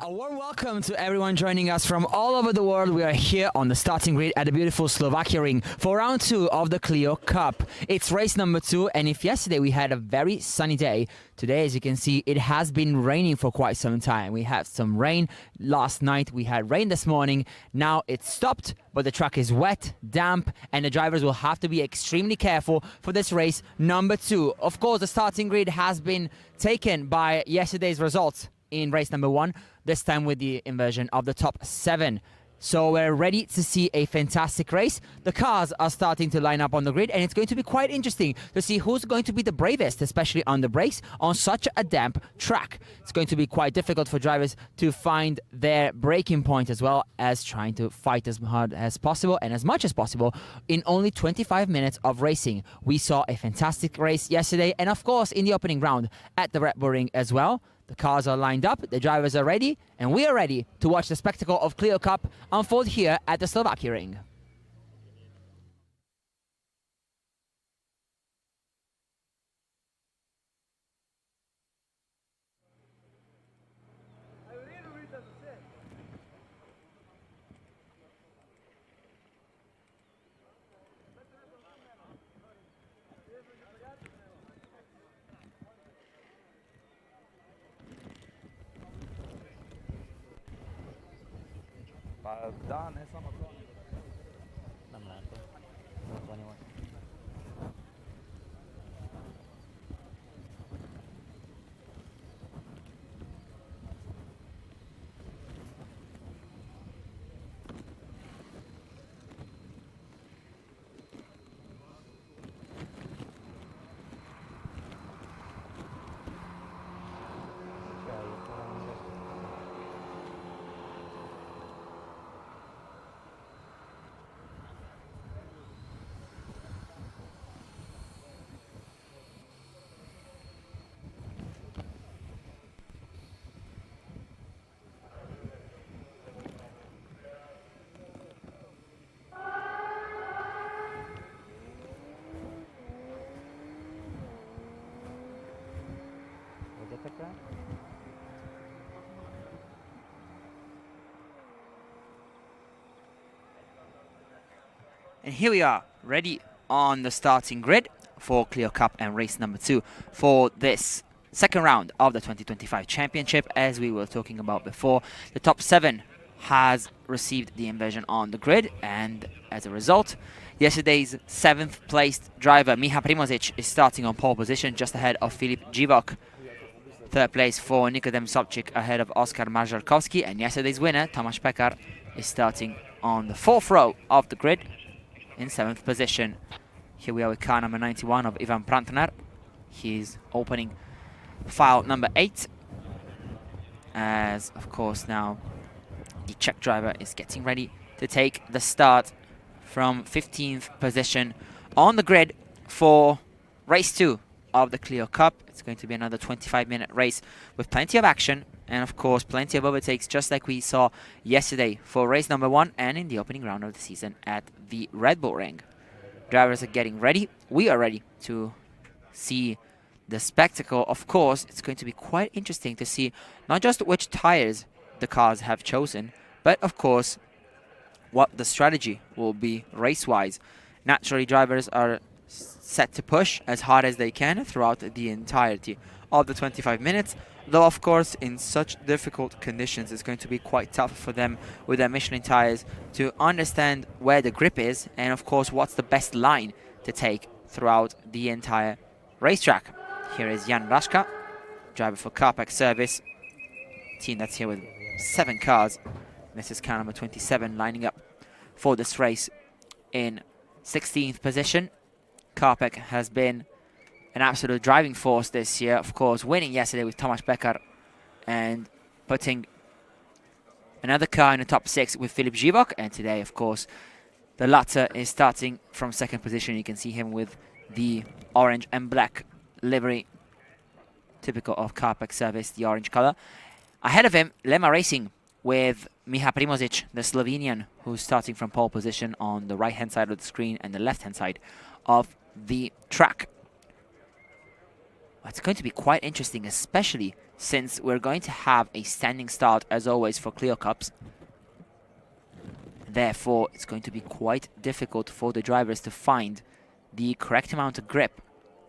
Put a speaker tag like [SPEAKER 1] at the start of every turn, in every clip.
[SPEAKER 1] A warm welcome to everyone joining us from all over the world. We are here on the starting grid at the beautiful Slovakia ring for round 2 of the Clio Cup. It's race number 2, and if yesterday we had a very sunny day, today, as you can see, it has been raining for quite some time. We had some rain last night, we had rain this morning, now it's stopped, but the track is wet, damp, and the drivers will have to be extremely careful for this race number 2. Of course, the starting grid has been taken by yesterday's results in race number 1, this time with the inversion of the top 7. So we're ready to see a fantastic race. The cars are starting to line up on the grid, and it's going to be quite interesting to see who's going to be the bravest, especially on the brakes on such a damp track. It's going to be quite difficult for drivers to find their braking point, as well as trying to fight as hard as possible and as much as possible in only 25 minutes of racing. We saw a fantastic race yesterday, and of course in the opening round at the Red Bull Ring as well. The cars are lined up, the drivers are ready, and we are ready to watch the spectacle of Clio Cup unfold here at the Slovakia ring.
[SPEAKER 2] Da, ne samo to.
[SPEAKER 1] And here we are, ready on the starting grid for Clio Cup and race number 2 for this second round of the 2025 championship. As we were talking about before, the top 7 has received the inversion on the grid, and as a result, yesterday's 7th placed driver Miha Primožič is starting on pole position just ahead of Filip Živok. Third place for Nikodem Sobčík ahead of Oskar Mažarkovský, and yesterday's winner Tomáš Pekar is starting on the 4th row of the grid in 7th position. Here we are with car number 91 of Ivan Prantner. He's opening file number 8, as of course now the Czech driver is getting ready to take the start from 15th position on the grid for race 2 of the Clio Cup. It's going to be another 25-minute race with plenty of action and of course plenty of overtakes, just like we saw yesterday for race number 1 and in the opening round of the season at the Red Bull Ring. Drivers are getting ready. We are ready to see the spectacle. Of course, it's going to be quite interesting to see not just which tires the cars have chosen, but of course what the strategy will be race-wise. Naturally, drivers are set to push as hard as they can throughout the entirety of the 25 minutes, though of course in such difficult conditions it's going to be quite tough for them with their Michelin tires to understand where the grip is and of course what's the best line to take throughout the entire racetrack. Here is Jan Raška, driver for Carpac Service, team that's here with 7 cars. This is car number 27 lining up for this race in 16th position. Carpac has been an absolute driving force this year, of course, winning yesterday with Tomáš Pekar and putting another car in the top 6 with Filip Živok. And today, of course, the latter is starting from 2nd position. You can see him with the orange and black livery, typical of Carpac Service, the orange color. Ahead of him, Lema Racing with Miha Primožič, the Slovenian, who's starting from pole position on the right-hand side of the screen and the left-hand side of the track. It's going to be quite interesting, especially since we're going to have a standing start as always for Clio Cups. Therefore, it's going to be quite difficult for the drivers to find the correct amount of grip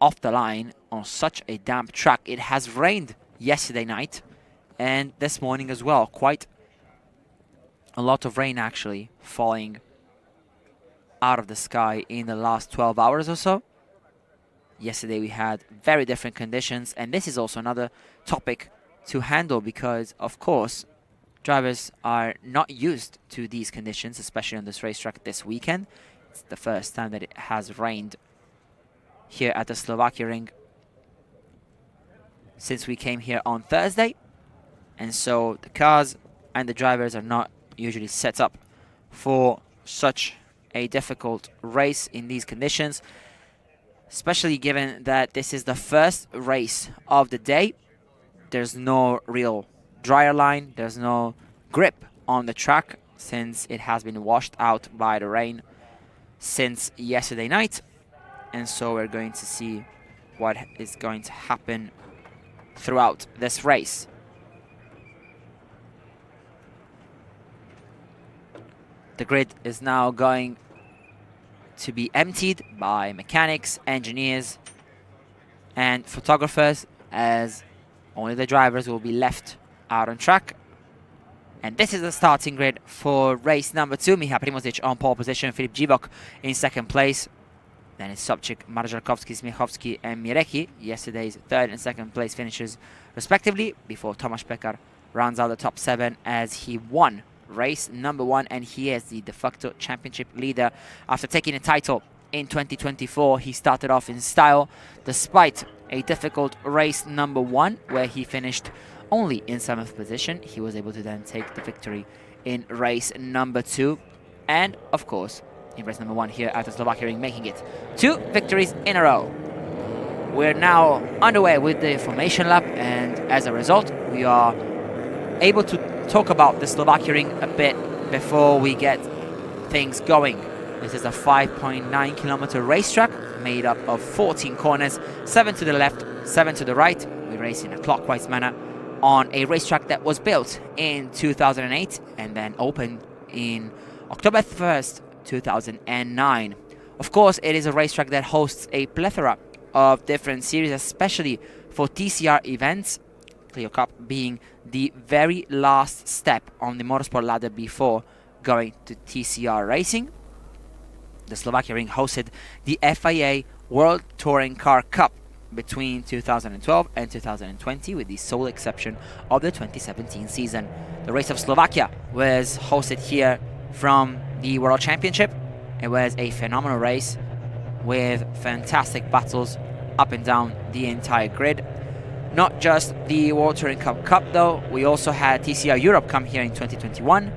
[SPEAKER 1] off the line on such a damp track. It has rained yesterday night and this morning as well. Quite a lot of rain actually falling out of the sky in the last 12 hours or so. Yesterday we had very different conditions, and this is also another topic to handle because, of course, drivers are not used to these conditions, especially on this racetrack this weekend. It's the first time that it has rained here at the Slovakia ring since we came here on Thursday. And so the cars and the drivers are not usually set up for such a difficult race in these conditions, especially given that this is the first race of the day. There's no real dryer line, there's no grip on the track since it has been washed out by the rain since yesterday night. And so we're going to see what is going to happen throughout this race. The grid is now going to be emptied by mechanics, engineers, and photographers, as only the drivers will be left out on track. And this is the starting grid for race number 2. Michał Primožič on pole position, Filip Živok in second place. Then it's Sobczyk, Marżalkowski, Smiechowski, and Mirecki, yesterday's third and second place finishers respectively, before Tomasz Pekar rounds out the top 7 as he won race number 1, and he is the de facto championship leader after taking a title in 2024. He started off in style despite a difficult race number 1 where he finished only in 7th position. He was able to then take the victory in race number 2, and of course in race number 1 here at the Slovakia ring, making it 2 victories in a row. We're now underway with the formation lap, and as a result we are able to talk about the Slovakia ring a bit before we get things going. This is a 5.9 kilometer racetrack made up of 14 corners, 7 to the left, 7 to the right. We race in a clockwise manner on a racetrack that was built in 2008 and then opened in October 1st, 2009. Of course, it is a racetrack that hosts a plethora of different series, especially for TCR events, Clio Cup being the very last step on the motorsport ladder before going to TCR racing. The Slovakia ring hosted the FIA World Touring Car Cup between 2012 and 2020, with the sole exception of the 2017 season. The race of Slovakia was hosted here from the World Championship. It was a phenomenal race with fantastic battles up and down the entire grid. Not just the World Touring Cup though, we also had TCR Europe come here in 2021.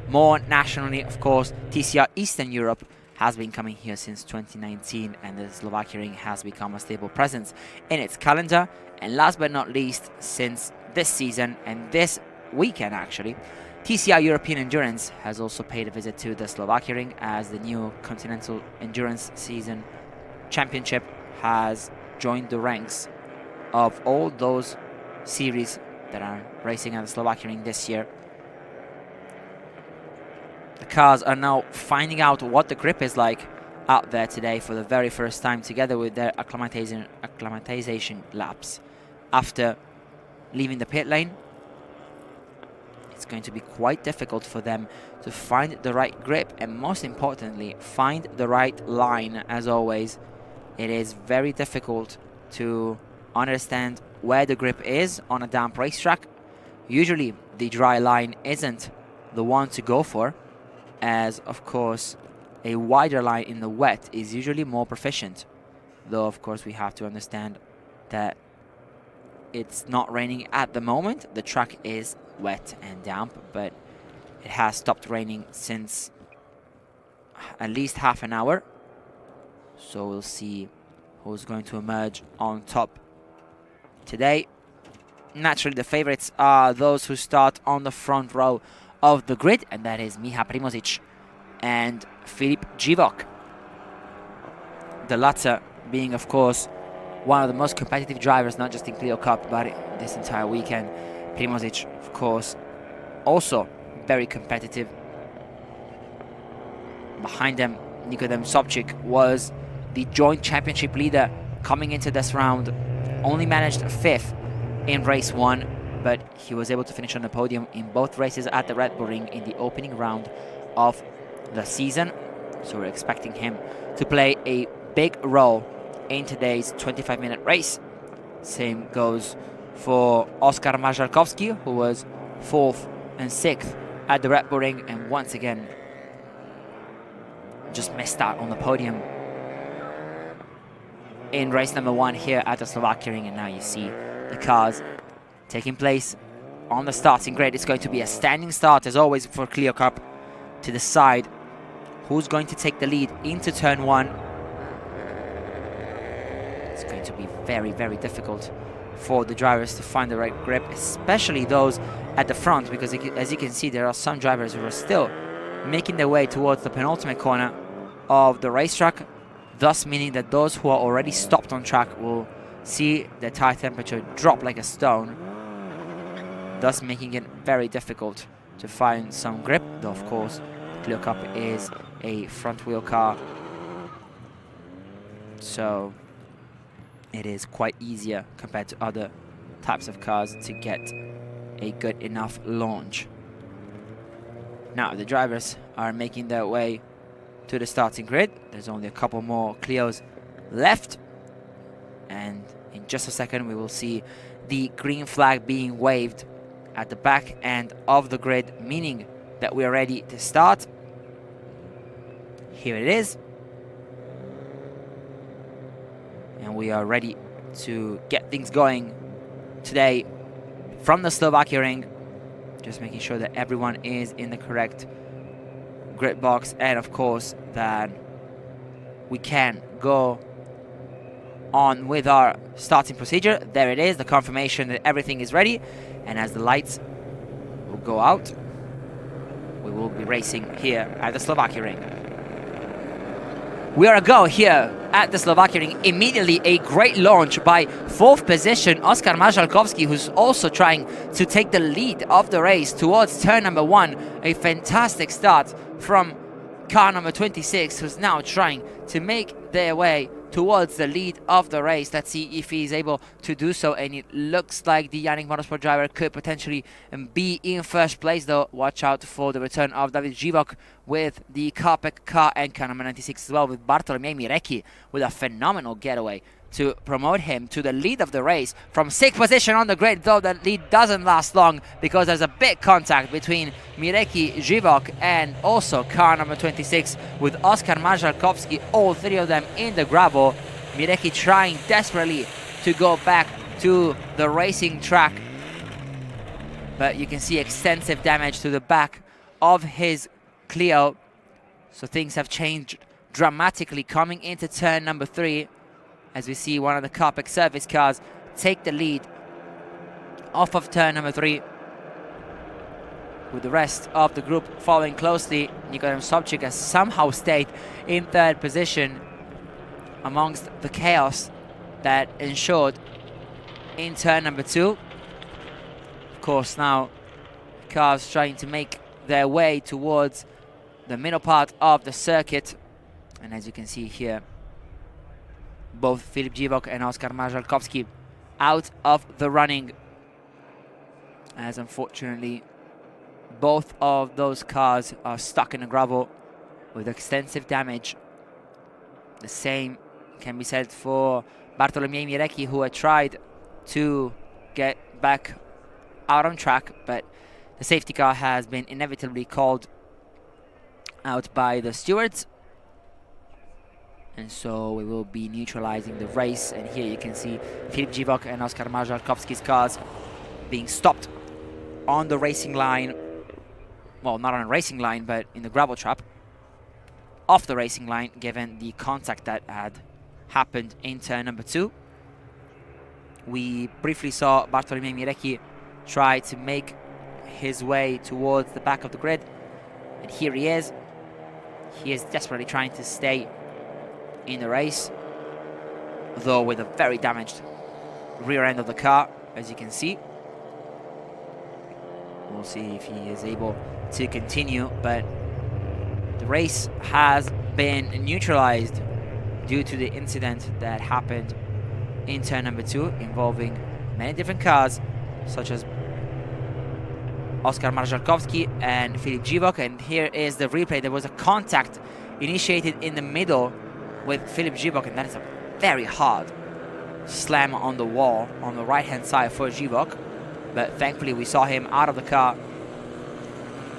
[SPEAKER 1] More nationally, of course, TCR Eastern Europe has been coming here since 2019, and the Slovakia ring has become a stable presence in its calendar. And last but not least, since this season and this weekend actually, TCR European Endurance has also paid a visit to the Slovakia ring, as the new Continental Endurance Season Championship has joined the ranks of all those series that are racing at the Slovakia ring this year. The cars are now finding out what the grip is like out there today for the very first time, together with their acclimatization laps. After leaving the pit lane, it's going to be quite difficult for them to find the right grip, and most importantly, find the right line. As always, it is very difficult to understand where the grip is on a damp racetrack. Usually the dry line isn't the one to go for, as of course a wider line in the wet is usually more proficient, though of course we have to understand that it's not raining at the moment. The track is wet and damp, but it has stopped raining since at least half an hour, so we'll see who's going to emerge on top today. Naturally, the favorites are those who start on the front row of the grid, and that is Michał Primožič and Filip Živok. The latter being, of course, one of the most competitive drivers, not just in Clio Cup, but this entire weekend. Primožić, of course, also very competitive. Behind them, Nikodem Sobchik was the joint championship leader coming into this round. Only managed 5th in race 1, but he was able to finish on the podium in both races at the Red Bull Ring in the opening round of the season. So we're expecting him to play a big role in today's 25-minute race. Same goes for Oskar Marszalkowski, who was 4th and 6th at the Red Bull Ring, and once again just missed out on the podium in race number 1 here at the Slovakia Ring. And now you see the cars taking place on the starting grid. It's going to be a standing start as always for Clio Cup to decide who's going to take the lead into turn 1. It's going to be very, very difficult for the drivers to find the right grip, especially those at the front, because as you can see, there are some drivers who are still making their way towards the penultimate corner of the racetrack, thus meaning that those who are already stopped on track will see the tire temperature drop like a stone, thus making it very difficult to find some grip, though of course Clio Cup is a front wheel car, so it is quite easier compared to other types of cars to get a good enough launch. Now the drivers are making their way to the starting grid. There's only a couple more Clios left, and in just a second we will see the green flag being waved at the back end of the grid, meaning that we are ready to start. Here it is, and we are ready to get things going today from the Slovakia Ring. Just making sure that everyone is in the correct grid box, and of course that we can go on with our starting procedure. There it is, the confirmation that everything is ready, and as the lights will go out, we will be racing here at the Slovakia Ring. We are a go here at the Slovakia Ring. Immediately a great launch by 4th position Oskar Marszalkowski, who's also trying to take the lead of the race towards turn number 1. A fantastic start from car number 26, who's now trying to make their way towards the lead of the race. Let's see if he's able to do so, and it looks like the Yannick Motorsport driver could potentially be in first place, though. Watch out for the return of David Živok with the Carpec car, and car number 96 as well, with Bartolomiej Mirecki with a phenomenal getaway to promote him to the lead of the race from 6th position on the grid, though that lead doesn't last long because there's a big contact between Mirecki, Živok, and also car number 26 with Oskar Marszalkowski, all three of them in the gravel. Mirecki trying desperately to go back to the racing track, but you can see extensive damage to the back of his Clio, so things have changed dramatically coming into turn number 3, as we see one of the Carpec service cars take the lead off of turn number 3, with the rest of the group following closely. Nikodem Sobchik has somehow stayed in 3rd position amongst the chaos that ensured in turn number 2. Of course, now cars trying to make their way towards the middle part of the circuit, and as you can see here, both Filip Živok and Oskar Marszalkowski out of the running, as unfortunately both of those cars are stuck in the gravel with extensive damage. The same can be said for Bartolomiej Mirecki, who had tried to get back out on track, but the safety car has been inevitably called out by the stewards, and so we will be neutralizing the race. And here you can see Filip Živok and Oskar Marszalkowski's cars being stopped on the racing line. Well, not on a racing line, but in the gravel trap off the racing line, given the contact that had happened in turn number 2. We briefly saw Bartolomiej Mirecki try to make his way towards the back of the grid, and here he is. He is desperately trying to stay in the race. though with a very damaged rear end of the car, as you can see. We'll see if he is able to continue, but the race has been neutralized due to the incident that happened in turn number 2, involving many different cars, such as Oskar Marszalkowski and Filip Zivok. And here is the replay. There was a contact initiated in the middle with Filip Zivok, and that is a very hard slam on the wall on the right-hand side for Zivok. But thankfully we saw him out of the car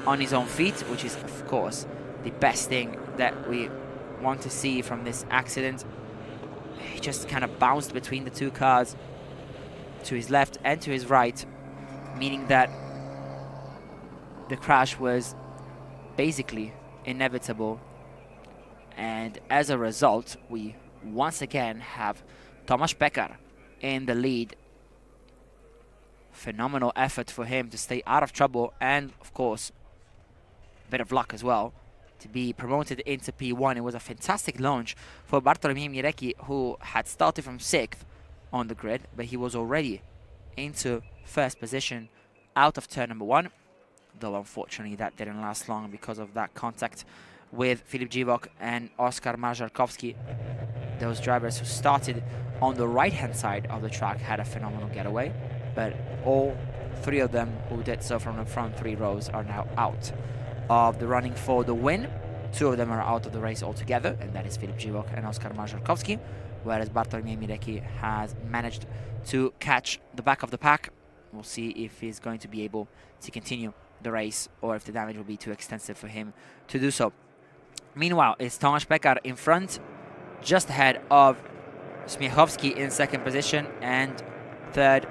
[SPEAKER 1] on his own feet, which is of course the best thing that we want to see from this accident. He just kind of bounced between the two cars to his left and to his right, meaning that the crash was basically inevitable. And as a result, we once again have Tomasz Pekar in the lead. Phenomenal effort for him to stay out of trouble, and of course a bit of luck as well to be promoted into P1. It was a fantastic launch for Bartolomiej Mirecki, who had started from 6th on the grid, but he was already into first position out of turn number 1, though unfortunately that didn't last long because of that contact with Filip Zivok and Oskar Marszalkowski. Those drivers who started on the right-hand side of the track had a phenomenal getaway, but all 3 of them who did so from the front 3 rows are now out of the running for the win. 2 of them are out of the race altogether, and that is Filip Zivok and Oskar Marszalkowski, whereas Bartolomiej Mirecki has managed to catch the back of the pack. We'll see if he's going to be able to continue the race or if the damage will be too extensive for him to do so. Meanwhile, it's Tomasz Pekar in front, just ahead of Smiechowski in 2nd position, and 3rd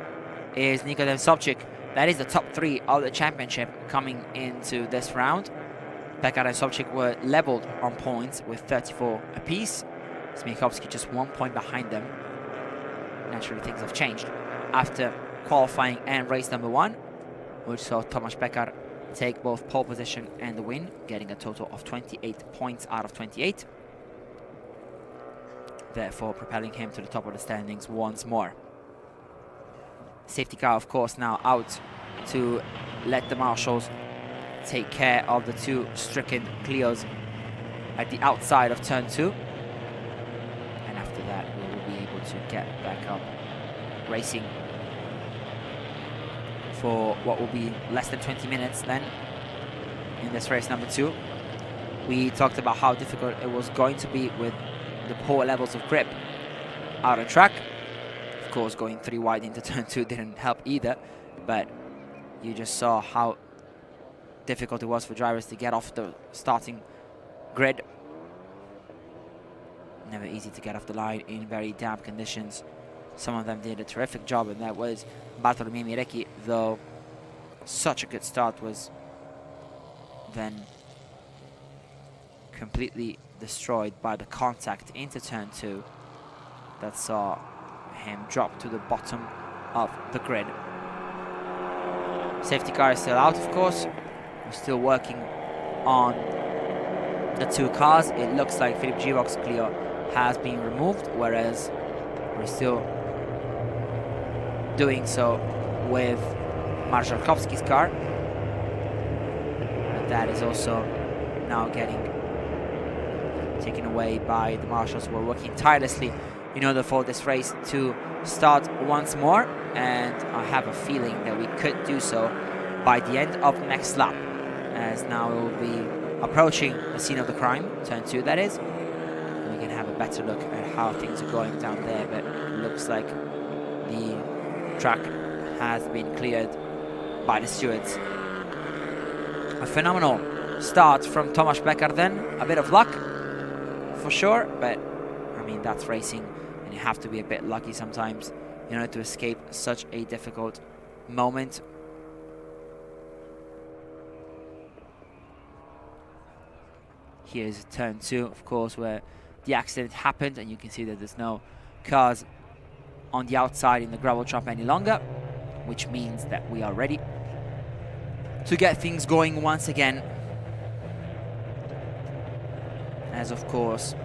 [SPEAKER 1] is Nikodem Sobczyk. That is the top 3 of the championship coming into this round. Pekar and Sobczyk were leveled on points with 34 apiece. Smiechowski just 1 point behind them. Naturally, things have changed after qualifying and race number 1, which saw Tomasz Pekar take both pole position and the win, getting a total of 28 points out of 28. Therefore, propelling him to the top of the standings once more. Safety car, of course, now out to let the marshals take care of the 2 stricken Clios at the outside of turn 2. And after that, we will be able to get back up racing for what will be less than 20 minutes then in this race number 2. We talked about how difficult it was going to be with the poor levels of grip out of track. Of course, going 3 wide into turn 2 didn't help either, but you just saw how difficult it was for drivers to get off the starting grid. Never easy to get off the line in very damp conditions. Some of them did a terrific job, and that was Bartolomiej Mirecki, though such a good start was then completely destroyed by the contact into turn 2 that saw him drop to the bottom of the grid. Safety car is still out, of course. We're still working on the 2 cars. It looks like Filip Zivok's Clio has been removed, whereas we're still doing so with Marszalkowski's car. But that is also now getting taken away by the marshals, who are working tirelessly in order for this race to start once more. And I have a feeling that we could do so by the end of next lap, as now we will be approaching the scene of the crime, turn 2 that is. And we can have a better look at how things are going down there, but it looks like the track has been cleared by the stewards. A phenomenal start from Tomasz Pekar then. A bit of luck for sure, but I mean, that's racing, and you have to be a bit lucky sometimes in order to escape such a difficult moment. Here's turn 2, of course, where the accident happened, and you can see that there's no cars on the outside in the gravel trap any longer, which means that we are ready to get things going once again. As of course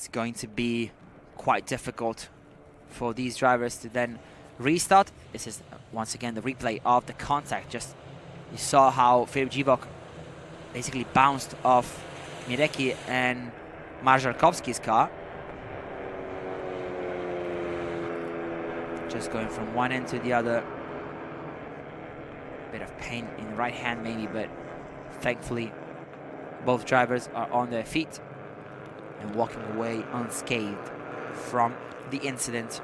[SPEAKER 1] it's going to be quite difficult for these drivers to then restart. This is once again the replay of the contact. Just you saw how Filip Dzivok basically bounced off Mireki and Marżalkowski's car. Just going from one end to the other. Bit of pain in the right hand maybe, but thankfully both drivers are on their feet and walking away unscathed from the incident.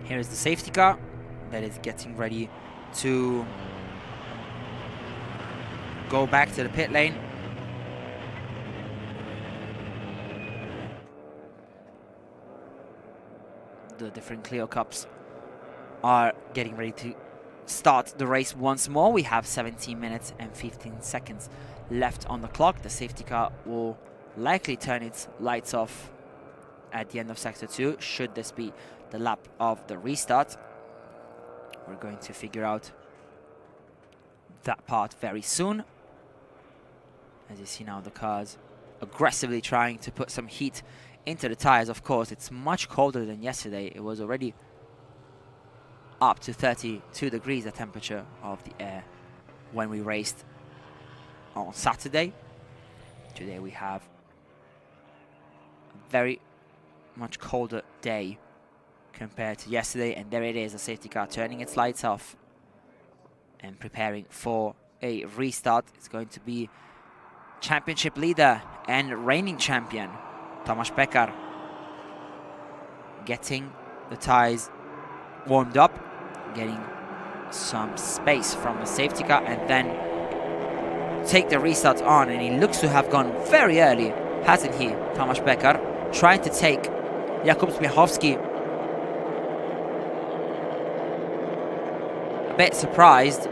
[SPEAKER 1] Here is the safety car that is getting ready to go back to the pit lane. The different Clio Cups are getting ready to start the race once more. We have 17 minutes and 15 seconds left on the clock. The safety car will likely turn its lights off at the end of Sector 2, should this be the lap of the restart. We're going to figure out that part very soon. As you see now, the cars aggressively trying to put some heat into the tires. Of course, it's much colder than yesterday. It was already up to 32 degrees, the temperature of the air when we raced on Saturday. Today we have a very much colder day compared to yesterday, and there it is, the safety car turning its lights off and preparing for a restart. It's going to be championship leader and reigning champion Tomasz Pekar getting the tires warmed up, getting some space from the safety car, and then take the restart on. And he looks to have gone very early, hasn't he, Tomasz Pekar, trying to take Jakub Smiechowski. A bit surprised,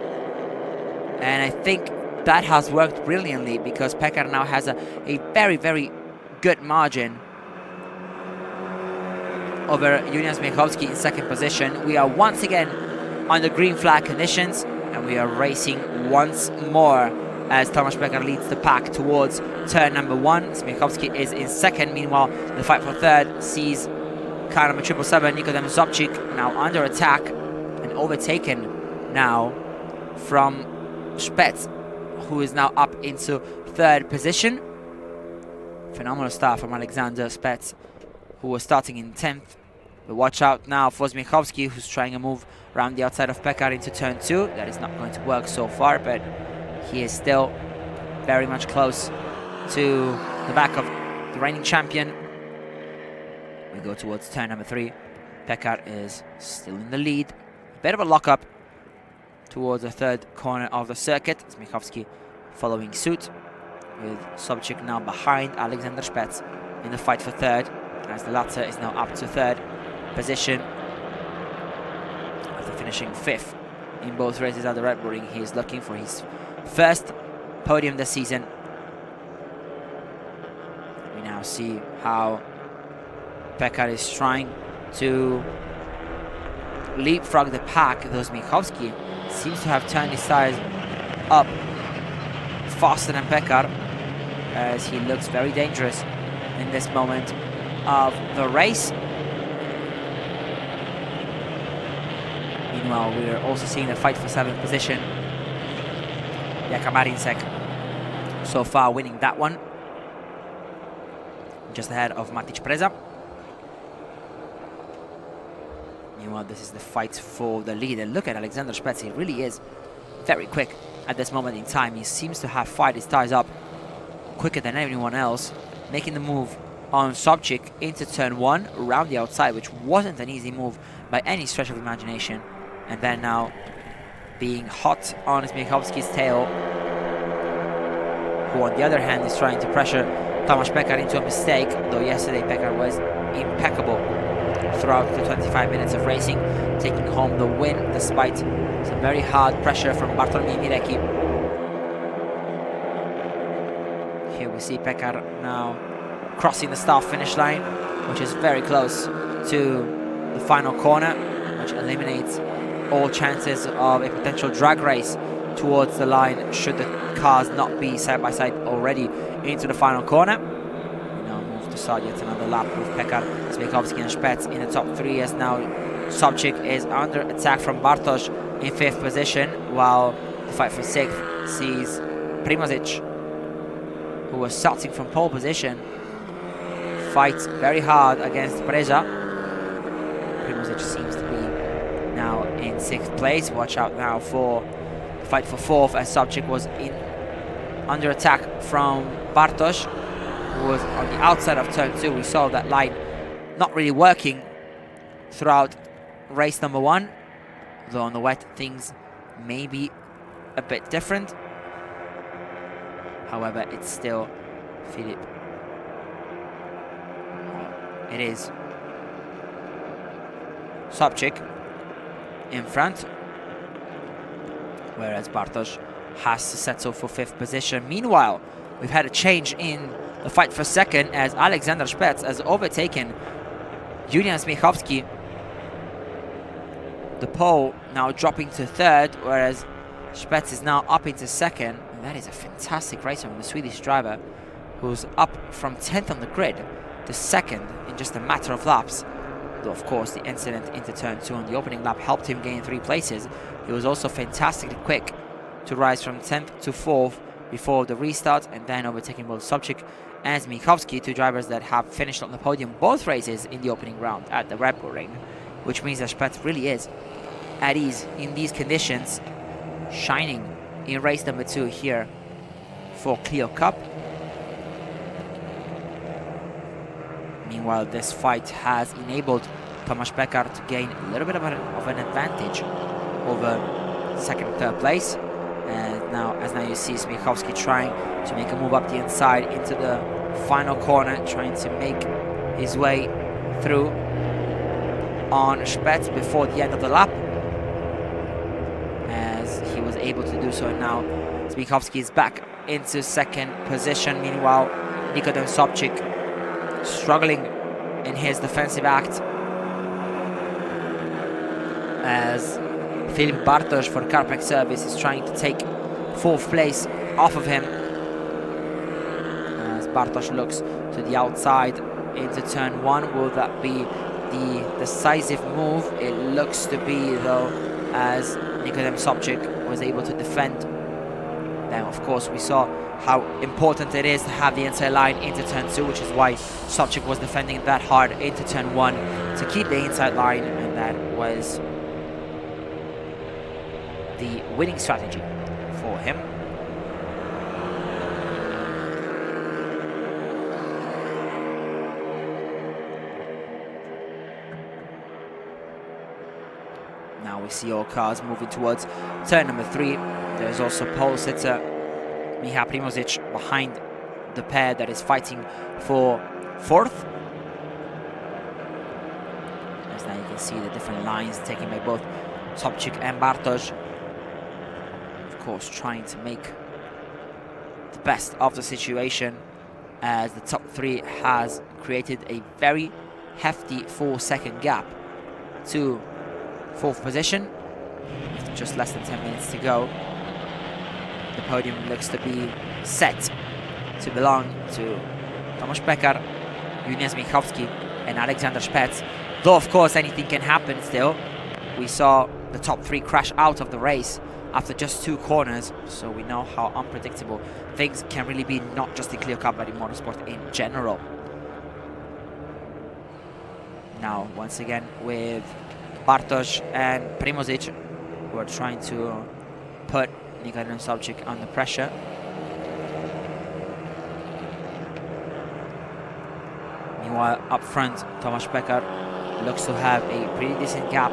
[SPEAKER 1] and I think that has worked brilliantly because Pekar now has a very, very good margin over Julian Smiechowski in second position. We are once again under green flag conditions, and we are racing once more as Tomasz Pekar leads the pack towards turn number 1. Smiechowski is in second. Meanwhile, the fight for third sees car number 777, Nikodem Sobczyk, now under attack and overtaken now from Spets, who is now up into third position. Phenomenal start from Alexander Spets, who was starting in 10th. But watch out now for Smiechowski, who's trying to move around the outside of Pekar into turn 2. That is not going to work so far, but he is still very much close to the back of the reigning champion. We go towards turn number 3. Pekar is still in the lead. A bit of a lockup towards the third corner of the circuit. Smiechowski following suit, with Sobczyk now behind Alexander Spets in the fight for third, as the latter is now up to third position after finishing 5th in both races at the Red Bull Ring. He is looking for his first podium this season. We now see how Pekar is trying to leapfrog the pack, though Smiechowski seems to have turned his tires up faster than Pekar, as he looks very dangerous in this moment of the race. Meanwhile, we are also seeing the fight for 7th position. Jaka Marincek so far winning that one, just ahead of Matic Preza. Meanwhile, this is the fight for the lead, and look at Alexander Spets. He really is very quick at this moment in time. He seems to have fired his tires up quicker than anyone else, making the move on Sobczyk into turn 1 around the outside, which wasn't an easy move by any stretch of imagination. And then now being hot on Smiechowski's tail, who on the other hand is trying to pressure Tomasz Pekar into a mistake, though yesterday Pekar was impeccable throughout the 25 minutes of racing, taking home the win despite some very hard pressure from Bartłomiej Mireki. Here we see Pekar now crossing the start finish line which is very close to the final corner, which eliminates all chances of a potential drag race towards the line should the cars not be side by side already into the final corner. We now move to start yet another lap with Pekar, Smykowski and Spets in the top 3, as now Sobczyk is under attack from Bartosz in 5th position, while the fight for 6th sees Primožič, who was starting from pole position, fight very hard against Breza. Primožič seems to be now in 6th place. Watch out now for the fight for 4th, as Sobczyk was under attack from Bartosz, who was on the outside of turn 2. We saw that line not really working throughout race number 1, though on the wet things may be a bit different. However, it's still Filip. It is Sobczyk in front, whereas Bartosz has to settle for 5th position. Meanwhile, we've had a change in the fight for 2nd, as Alexander Spets has overtaken Julian Smykowski. The pole now dropping to 3rd, whereas Spets is now up into 2nd. And that is a fantastic race from the Swedish driver, who's up from 10th on the grid to 2nd in just a matter of laps. Though of course the incident into turn 2 on the opening lap helped him gain 3 places. He was also fantastically quick to rise from 10th to 4th before the restart, and then overtaking both Sobczyk and Smykowski, 2 drivers that have finished on the podium both races in the opening round at the Red Bull Ring, which means that Spets really is at ease in these conditions, shining in race number 2 here for Clio Cup. Meanwhile, this fight has enabled Tomasz Pekar to gain a little bit of an advantage over 2nd and 3rd place. And now you see Smykowski trying to make a move up the inside into the final corner, trying to make his way through on Spets before the end of the lap, as he was able to do so. And now Smykowski is back into 2nd position. Meanwhile, Nikodem Sobczyk struggling in his defensive act, as Filip Bartosz for Carpac Service is trying to take 4th place off of him, as Bartosz looks to the outside into turn 1. Will that be the decisive move? It looks to be, though, as Nikodem Sobczyk was able to defend. Then of course we saw how important it is to have the inside line into turn 2, which is why Sobczyk was defending that hard into turn 1 to keep the inside line, and that was the winning strategy for him. Now we see all cars moving towards turn number 3. There's also pole sitter Michał Primožič behind the pair that is fighting for 4th. As now you can see the different lines taken by both Sobczyk and Bartosz. Of course, trying to make the best of the situation, as the top 3 has created a very hefty 4-second gap to 4th position. With just less than 10 minutes to go, the podium looks to be set to belong to Tomasz Pekar, Julian Smykowski and Alexander Spets. Though of course anything can happen still. We saw the top 3 crash out of the race after just 2 corners, so we know how unpredictable things can really be, not just in Clio Cup but in motorsport in general. Now once again with Bartosz and Primožič, who are trying to put Nikodem Sobczyk under pressure. Meanwhile, up front, Tomasz Pekar looks to have a pretty decent gap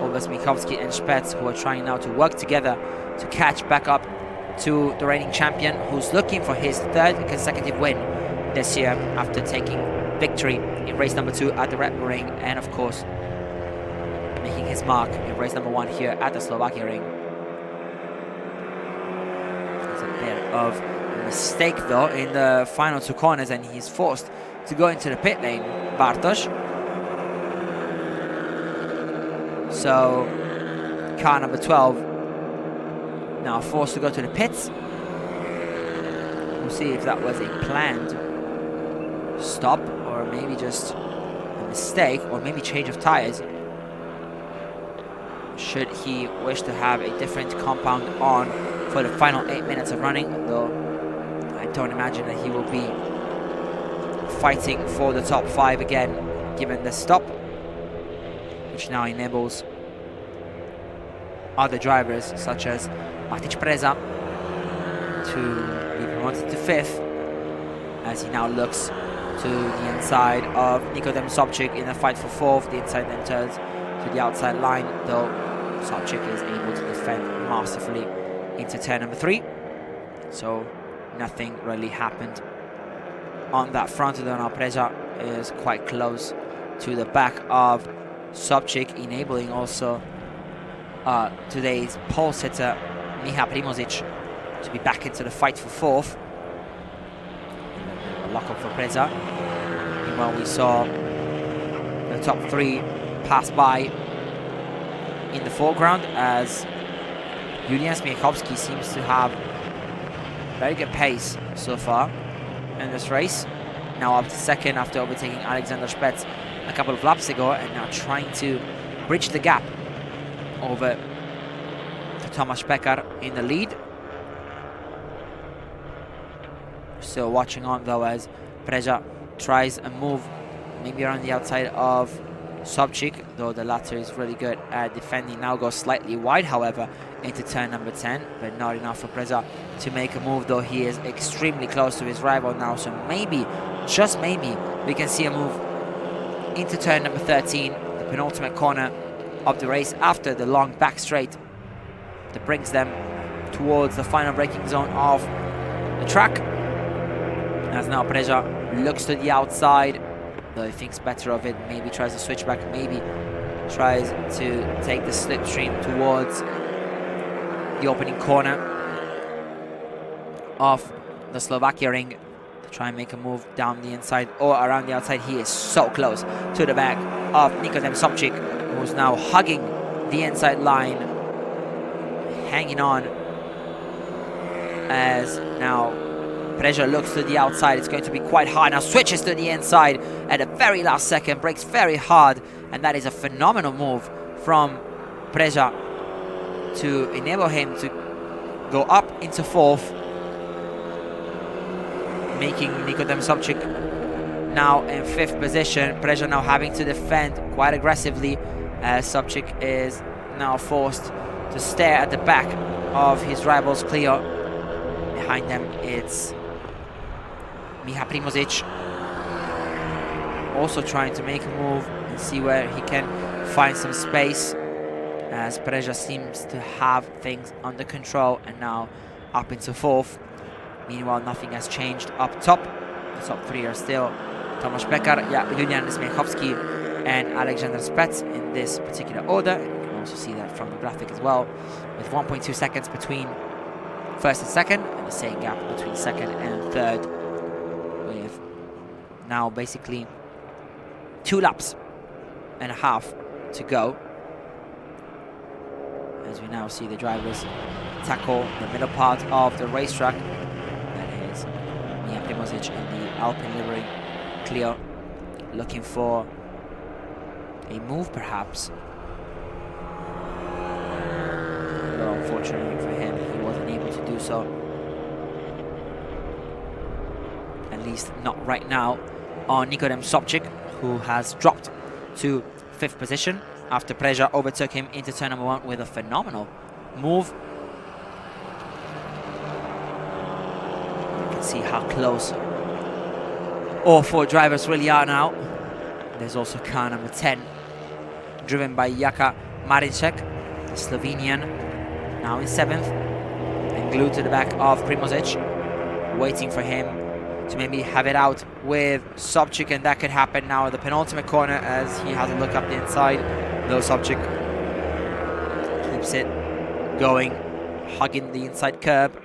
[SPEAKER 1] over Smykowski and Spets, who are trying now to work together to catch back up to the reigning champion, who's looking for his 3rd consecutive win this year after taking victory in race number 2 at the Red Bull Ring, and of course making his mark in race number 1 here at the Slovakia Ring. There's a bit of a mistake though in the final 2 corners, and he's forced to go into the pit lane, Bartosz. So car number 12 now forced to go to the pits. We'll see if that was a planned stop or maybe just a mistake or maybe change of tires. Should he wish to have a different compound on for the final 8 minutes of running, though I don't imagine that he will be fighting for the top 5 again, given the stop, which now enables other drivers such as Matic Preza to be promoted to 5th, as he now looks to the inside of Nikodem Sobczyk in the fight for 4th. The inside then turns to the outside line, though Sobczyk is able to defend masterfully into turn number 3. So nothing really happened on that front. Though Preza is quite close to the back of Sobczyk, enabling also today's pole sitter Michał Primožič to be back into the fight for 4th. A lock up for Preza. Meanwhile, we saw the top 3 pass by in the foreground, as Julian Smiechowski seems to have very good pace so far in this race. Now up to 2nd after overtaking Alexander Spets a couple of laps ago, and now trying to bridge the gap over to Tomasz Pekar in the lead. Still watching on though, as Preza tries a move maybe around the outside of Sobczyk, though the latter is really good at defending. Now goes slightly wide, however, into turn number 10, but not enough for Preza to make a move, though he is extremely close to his rival now. So maybe, just maybe, we can see a move into turn number 13, the penultimate corner of the race after the long back straight that brings them towards the final braking zone of the track. As now Preza looks to the outside, though he thinks better of it, maybe tries to switch back, maybe tries to take the slipstream towards the opening corner of the Slovakia ring to try and make a move down the inside or around the outside. He is so close to the back of Nikodem Sobczyk, who's now hugging the inside line, hanging on, as now Preza looks to the outside. It's going to be quite hard. Now switches to the inside at the very last second, brakes very hard, and that is a phenomenal move from Preza to enable him to go up into 4th, making Nikodem Sobczyk now in 5th position. Preza now having to defend quite aggressively, as Sobczyk is now forced to stare at the back of his rivals Clio. Behind them it's Michał Primožič, also trying to make a move and see where he can find some space, as Preza seems to have things under control, and now up into 4th. Meanwhile, nothing has changed up top. The top 3 are still Tomasz Pekar, Julian Smiechowski and Alexander Spets in this particular order. You can also see that from the graphic as well, with 1.2 seconds between 1st and 2nd, and the same gap between 2nd and 3rd, with now basically 2 laps and a half to go, as we now see the drivers tackle the middle part of the racetrack. That is Michał Primožič in the Alpine livery Clio, looking for a move perhaps. Though unfortunately for him, he wasn't able to do so. At least not right now on Nikodem Sobczyk, who has dropped to 5th position after Preza overtook him into turn number 1 with a phenomenal move. You can see how close all 4 drivers really are now. There's also car number 10, driven by Jaka Marinček, the Slovenian, now in 7th, and glued to the back of Primožič, waiting for him to maybe have it out with Sobczyk, and that could happen now at the penultimate corner, as he has a look up the inside, though Sobczyk keeps it going, hugging the inside curb.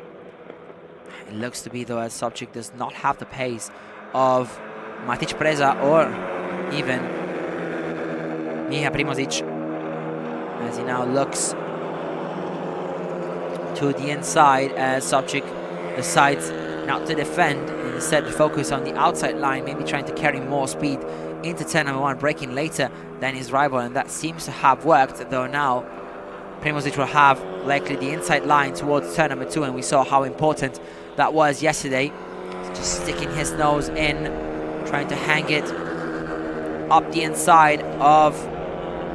[SPEAKER 1] It looks to be, though, as Sobczyk does not have the pace of Matic Preza or even Miha Primozic, as he now looks to the inside as Sobchik decides not to defend and instead focus on the outside line, maybe trying to carry more speed into turn number 1, braking later than his rival, and that seems to have worked, though now Primozic will have likely the inside line towards turn number 2, and we saw how important that was yesterday. Just sticking his nose in, trying to hang it up the inside of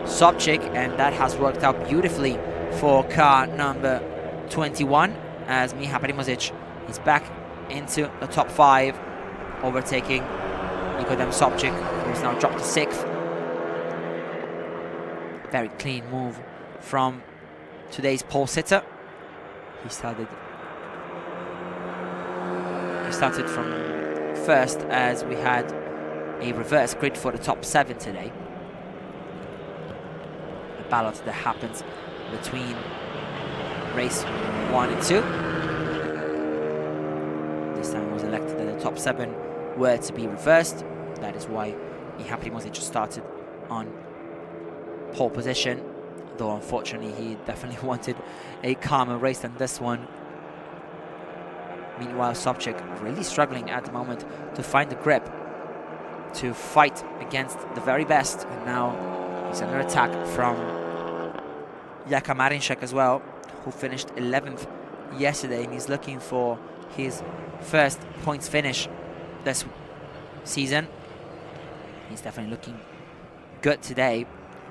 [SPEAKER 1] Sobchik, and that has worked out beautifully for car number 21 as Miha Primozic is back into the top 5, overtaking Nikodem Sobchik, who's now dropped to 6th. Very clean move from today's pole sitter. He started from first as we had a reverse grid for the top 7 today. A battle that happens between race 1 and 2. This time it was elected that the top 7 were to be reversed. That is why Miha Primozic started on pole position, though unfortunately he definitely wanted a calmer race than this one. Meanwhile, Sobchik really struggling at the moment to find the grip to fight against the very best, and now he's under attack from Jaka Marinšek as well, who finished 11th yesterday, and he's looking for his first points finish this season. He's definitely looking good today,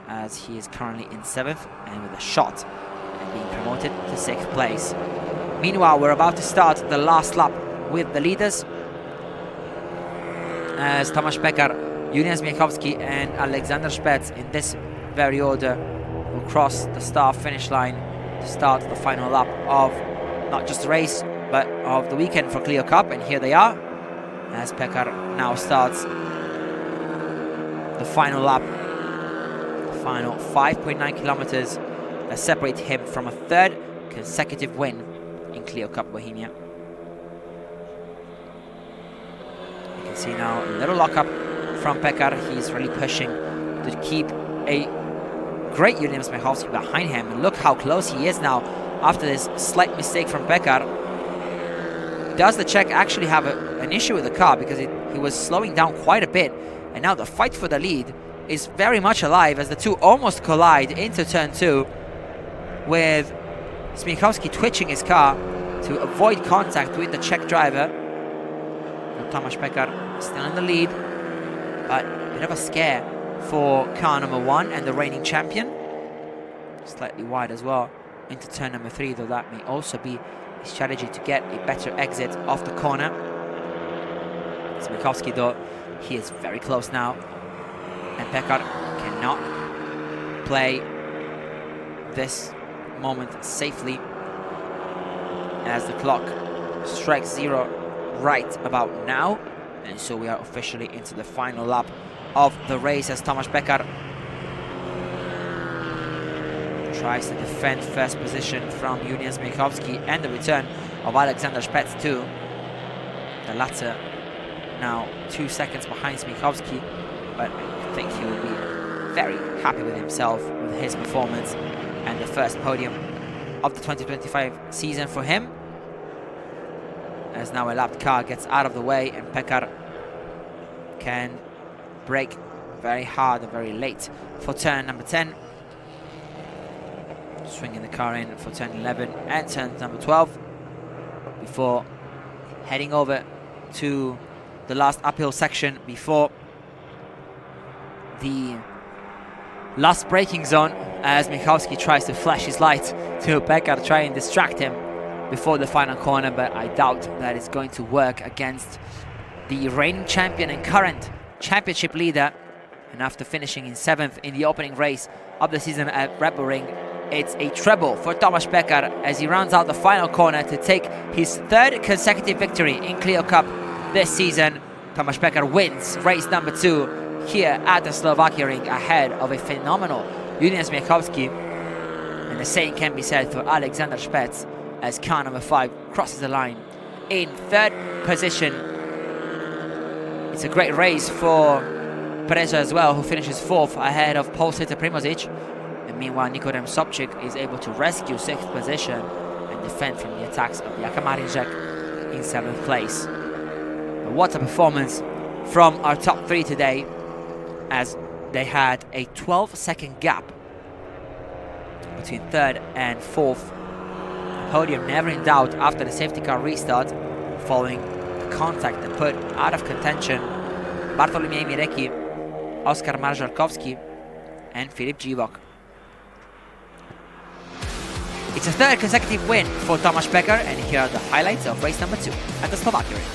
[SPEAKER 1] as he is currently in 7th and with a shot and being promoted to 6th place. Meanwhile, we're about to start the last lap with the leaders, as Tomasz Pekar, Julian Zmiechowski and Aleksander Spets in this very order will cross the start-finish line to start the final lap of not just the race but of the weekend for Clio Cup. And here they are, as Pekar now starts the final lap, the final 5.9 kilometers that separate him from a 3rd consecutive win in Clio Cup Bohemia. You can see now a little lockup from Pekar. He's really pushing to keep a great Julian Zmiechowski behind him, and look how close he is now after this slight mistake from Pekar. Does the Czech actually have an issue with the car, because he was slowing down quite a bit, and now the fight for the lead is very much alive as the two almost collide into turn 2, with Zmiechowski twitching his car to avoid contact with the Czech driver. Tomasz Pekar still in the lead, but a bit of a scare for car number 1 and the reigning champion. Slightly wide as well into turn number 3, though that may also be a strategy to get a better exit off the corner. Zmiechowski, though, he is very close now, and Pekar cannot play this moment safely as the clock strikes 0 right about now, and so we are officially into the final lap of the race as Tomasz Pekar tries to defend first position from Julian Zmiechowski and the return of Aleksander Spets too. The latter now 2 seconds behind Zmiechowski, but I think he will be very happy with himself with his performance and the first podium of the 2025 season for him, as now a lapped car gets out of the way and Pekar can brake very hard and very late for turn number 10, swinging the car in for turn 11 and turn number 12 before heading over to the last uphill section before the last braking zone, as Michałowski tries to flash his light to Pekar, try and distract him before the final corner, but I doubt that it's going to work against the reigning champion and current championship leader. And after finishing in 7th in the opening race of the season at Red Bull Ring, it's a treble for Tomasz Pekar as he rounds out the final corner to take his 3rd consecutive victory in Clio Cup this season. Tomasz Pekar wins race number 2 here at the Slovakia ring ahead of a phenomenal Julian Zmiechowski, and the same can be said for Aleksander Spets as car number 5 crosses the line in 3rd position It's a great race for Perez as well, who finishes 4th ahead of Pole sitter Primožič. And meanwhile, Nikodem Sobchik is able to rescue 6th position and defend from the attacks of Jakub Marinjek in 7th place. But what a performance from our top 3 today, as they had a 12-second gap between 3rd and 4th. The podium never in doubt after the safety car restart, following a contact that put out of contention Bartolomiej Mirecki, Oskar Marzarkowski and Filip Živok. It's a 3rd consecutive win for Tomasz Pekar, and here are the highlights of race number 2 at the Slovakia Ring.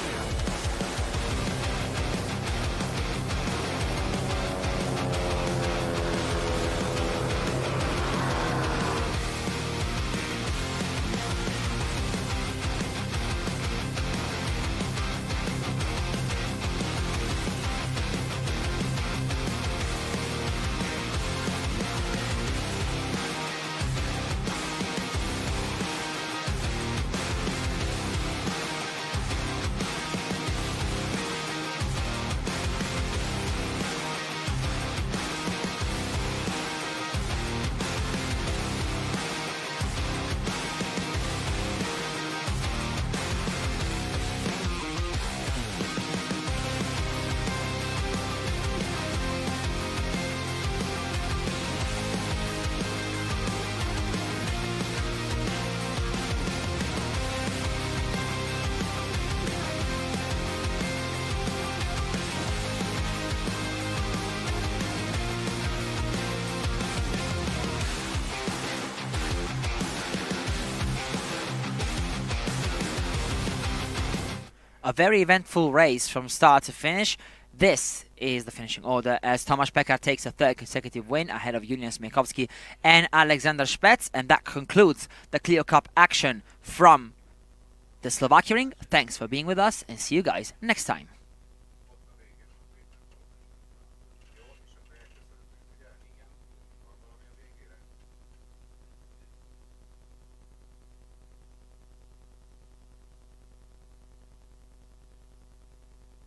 [SPEAKER 1] A very eventful race from start to finish. This is the finishing order as Tomasz Pekar takes a 3rd consecutive win ahead of Julian Smiechowski and Alexander Spets. And that concludes the Clio Cup action from the Slovakia Ring. Thanks for being with us and see you guys next time.